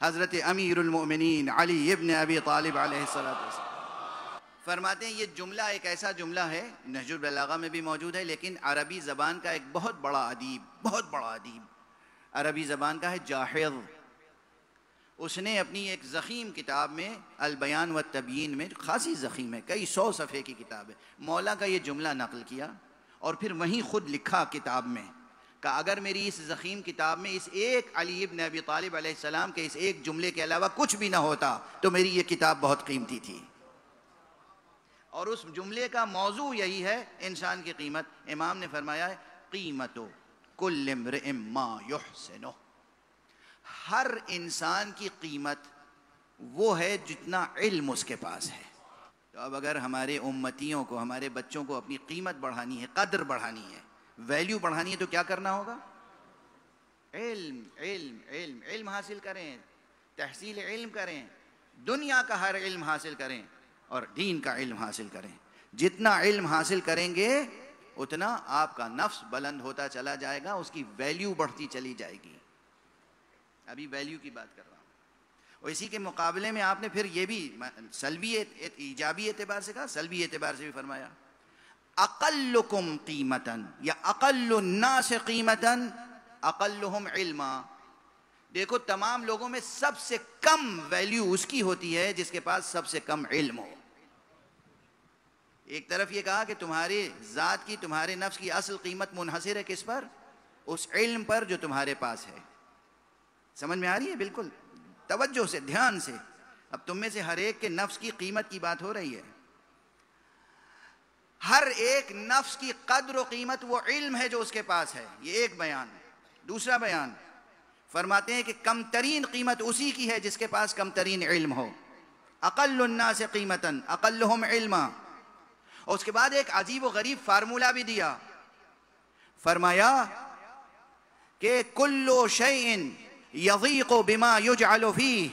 حضرت امیر المؤمنین علی ابن ابی طالب علیہ السلام فرماتے ہیں یہ جملہ ایک ایسا جملہ ہے، نہج البلاغہ میں بھی موجود ہے، لیکن عربی زبان کا ایک بہت بڑا ادیب عربی زبان کا ہے جاحظ. اس نے اپنی ایک ضخیم کتاب میں البیان والتبیین میں، خاصی ضخیم ہے، کئی 100 صفحے کی کتاب ہے، مولا کا یہ جملہ نقل کیا اور پھر وہیں خود لکھا کتاب میں کہ اگر میری اس ضخیم کتاب میں اس ایک علی ابن ابی طالب علیہ السلام کے اس ایک جملے کے علاوہ کچھ بھی نہ ہوتا تو میری یہ کتاب بہت قیمتی تھی. اور اس جملے کا موضوع یہی ہے انسان کی قیمت. امام نے فرمایا ہے قیمت کل امرئ ما یحسنہ، ہر انسان کی قیمت وہ ہے جتنا علم اس کے پاس ہے. تو اب اگر ہمارے امتیوں کو، ہمارے بچوں کو اپنی قیمت بڑھانی ہے، قدر بڑھانی ہے، ویلیو بڑھانی ہے تو کیا کرنا ہوگا؟ علم علم علم علم حاصل کریں، تحصیل علم کریں، دنیا کا ہر علم حاصل کریں اور دین کا علم حاصل کریں. جتنا علم حاصل کریں گے اتنا آپ کا نفس بلند ہوتا چلا جائے گا، اس کی ویلیو بڑھتی چلی جائے گی. ابھی ویلیو کی بات کر رہا ہوں. اور اسی کے مقابلے میں آپ نے پھر یہ بھی سلبی ایجابی اعتبار سے کہا، سلبی اعتبار سے بھی فرمایا اقلکم قیمتاً یا اقل الناس قیمتاً اقلہم علما. دیکھو تمام لوگوں میں سب سے کم ویلیو اس کی ہوتی ہے جس کے پاس سب سے کم علم ہو. ایک طرف یہ کہا کہ تمہاری ذات کی، تمہارے نفس کی اصل قیمت منحصر ہے کس پر؟ اس علم پر جو تمہارے پاس ہے. سمجھ میں آ رہی ہے؟ بالکل توجہ سے، دھیان سے. اب تم میں سے ہر ایک کے نفس کی قیمت کی بات ہو رہی ہے. ہر ایک نفس کی قدر و قیمت وہ علم ہے جو اس کے پاس ہے. یہ ایک بیان. دوسرا بیان فرماتے ہیں کہ کم ترین قیمت اسی کی ہے جس کے پاس کم ترین علم ہو. اقل الناس قیمتاً اقلہم علما. اور اس کے بعد ایک عجیب و غریب فارمولہ بھی دیا. فرمایا کہ کل شیء یضیق بما یجعل فیہ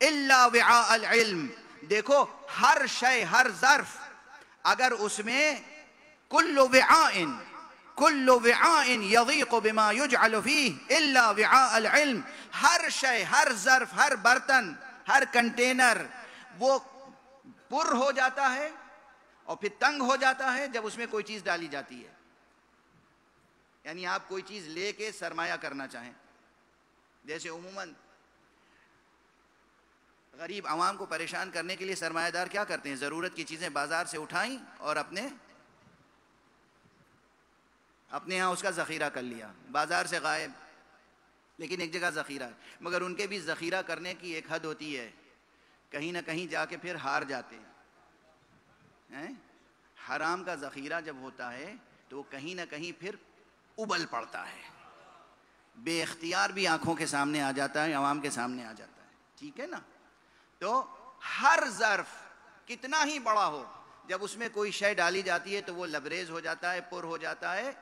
الا وعاء العلم. دیکھو ہر شے، ہر ظرف، اگر اس میں کل وعاء یضیق بما یجعل فیہ الا وعاء العلم، ہر شے، ہر ظرف، ہر برتن، ہر کنٹینر وہ پر ہو جاتا ہے اور پھر تنگ ہو جاتا ہے جب اس میں کوئی چیز ڈالی جاتی ہے. یعنی آپ کوئی چیز لے کے سرمایہ کرنا چاہیں، جیسے عموماً غریب عوام کو پریشان کرنے کے لیے سرمایہ دار کیا کرتے ہیں؟ ضرورت کی چیزیں بازار سے اٹھائیں اور اپنے یہاں اس کا ذخیرہ کر لیا. بازار سے غائب، لیکن ایک جگہ ذخیرہ ہے. مگر ان کے بھی ذخیرہ کرنے کی ایک حد ہوتی ہے، کہیں نہ کہیں جا کے پھر ہار جاتے ہیں. حرام کا ذخیرہ جب ہوتا ہے تو وہ کہیں نہ کہیں پھر ابل پڑتا ہے، بے اختیار بھی آنکھوں کے سامنے آ جاتا ہے، عوام کے سامنے آ جاتا ہے. ٹھیک ہے نا؟ تو ہر ظرف کتنا ہی بڑا ہو، جب اس میں کوئی شے ڈالی جاتی ہے تو وہ لبریز ہو جاتا ہے، پر ہو جاتا ہے،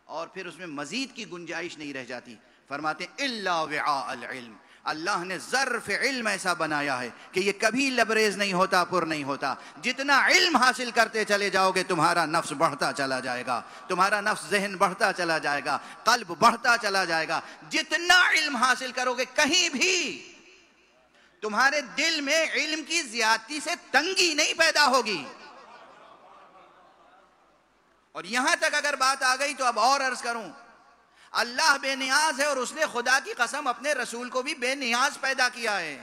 اور پھر اس میں مزید کی گنجائش نہیں رہ جاتی. فرماتے ہیں الا وعاء العلم. اللہ نے ظرف علم ایسا بنایا ہے کہ یہ کبھی لبریز نہیں ہوتا، پر نہیں ہوتا. جتنا علم حاصل کرتے چلے جاؤ گے تمہارا نفس بڑھتا چلا جائے گا، تمہارا نفس ذہن بڑھتا چلا جائے گا، قلب بڑھتا چلا جائے گا. جتنا علم حاصل کرو گے کہیں بھی تمہارے دل میں علم کی زیادتی سے تنگی نہیں پیدا ہوگی. اور یہاں تک اگر بات آ گئی تو اب اور عرض کروں، اللہ بے نیاز ہے اور اس نے خدا کی قسم اپنے رسول کو بھی بے نیاز پیدا کیا ہے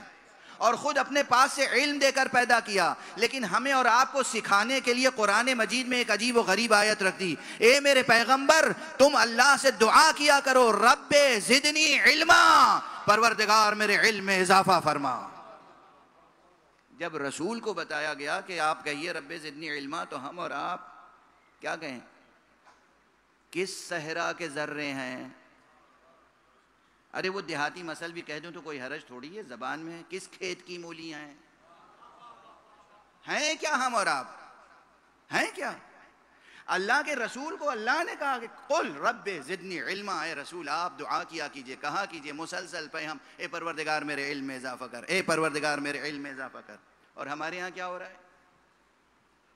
اور خود اپنے پاس سے علم دے کر پیدا کیا. لیکن ہمیں اور آپ کو سکھانے کے لیے قرآن مجید میں ایک عجیب و غریب آیت رکھ دی. اے میرے پیغمبر، تم اللہ سے دعا کیا کرو، رب زدنی علما، پروردگار میرے علم میں اضافہ فرما. جب رسول کو بتایا گیا کہ آپ کہیے رب زدنی علما، تو ہم اور آپ کیا کہیں؟ کس صحرا کے ذرے ہیں؟ ارے وہ دیہاتی مثل بھی کہہ دوں تو کوئی حرج تھوڑی ہے، زبان میں ہے. کس کھیت کی مولیاں ہیں کیا ہم اور آپ؟ ہیں کیا؟ اللہ کے رسول کو اللہ نے کہا کہ قل رب زدنی علما، اے رسول آپ دعا کیا کیجئے، کہا کیجئے مسلسل پہ ہم، اے پروردگار میرے علم میں اضافہ کر، اے پروردگار میرے علم میں اضافہ کر. اور ہمارے ہاں کیا ہو رہا ہے؟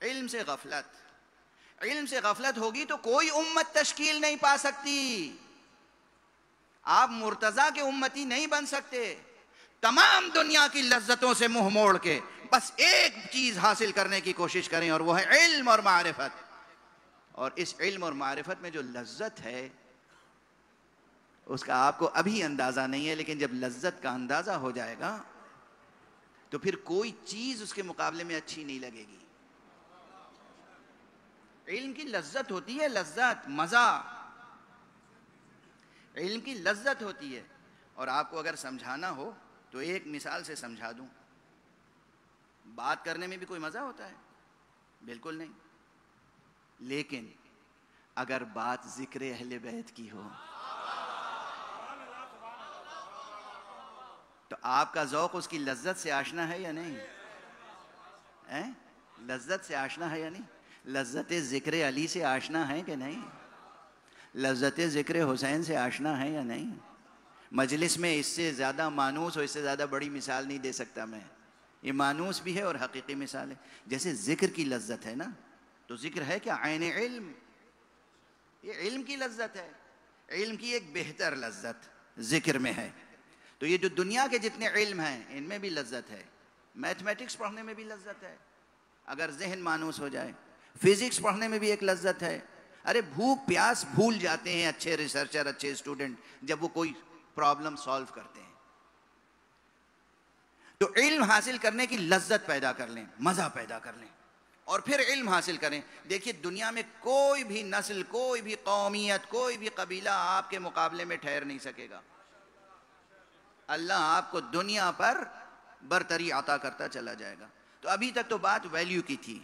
علم سے غفلت. علم سے غفلت ہوگی تو کوئی امت تشکیل نہیں پا سکتی. آپ مرتضیٰ کے امتی نہیں بن سکتے. تمام دنیا کی لذتوں سے منہ موڑ کے بس ایک چیز حاصل کرنے کی کوشش کریں، اور وہ ہے علم اور معرفت. اور اس علم اور معرفت میں جو لذت ہے اس کا آپ کو ابھی اندازہ نہیں ہے، لیکن جب لذت کا اندازہ ہو جائے گا تو پھر کوئی چیز اس کے مقابلے میں اچھی نہیں لگے گی. علم کی لذت ہوتی ہے، لذت، مزہ، علم کی لذت ہوتی ہے. اور آپ کو اگر سمجھانا ہو تو ایک مثال سے سمجھا دوں. بات کرنے میں بھی کوئی مزہ ہوتا ہے؟ بالکل نہیں. لیکن اگر بات ذکر اہل بیت کی ہو تو آپ کا ذوق اس کی لذت سے آشنا ہے یا نہیں؟ لذت سے آشنا ہے یا نہیں؟ لذت ذکر علی سے آشنا ہے کہ نہیں؟ لذت ذکر حسین سے آشنا ہے یا نہیں؟ مجلس میں اس سے زیادہ مانوس اور اس سے زیادہ بڑی مثال نہیں دے سکتا میں. یہ مانوس بھی ہے اور حقیقی مثال ہے. جیسے ذکر کی لذت ہے نا، تو ذکر ہے کیا؟ عین علم. یہ علم کی لذت ہے. علم کی ایک بہتر لذت ذکر میں ہے. تو یہ جو دنیا کے جتنے علم ہیں ان میں بھی لذت ہے. میتھمیٹکس پڑھنے میں بھی لذت ہے اگر ذہن مانوس ہو جائے. فزکس پڑھنے میں بھی ایک لذت ہے. ارے بھوک پیاس بھول جاتے ہیں اچھے ریسرچر، اچھے اسٹوڈنٹ، جب وہ کوئی پرابلم سالو کرتے ہیں. تو علم حاصل کرنے کی لذت پیدا کر لیں، مزہ پیدا کر لیں، اور پھر علم حاصل کریں. دیکھیے دنیا میں کوئی بھی نسل، کوئی بھی قومیت، کوئی بھی قبیلہ آپ کے مقابلے میں ٹھہر نہیں سکے گا. اللہ آپ کو دنیا پر برتری عطا کرتا چلا جائے گا. تو ابھی تک تو بات ویلیو کی تھی.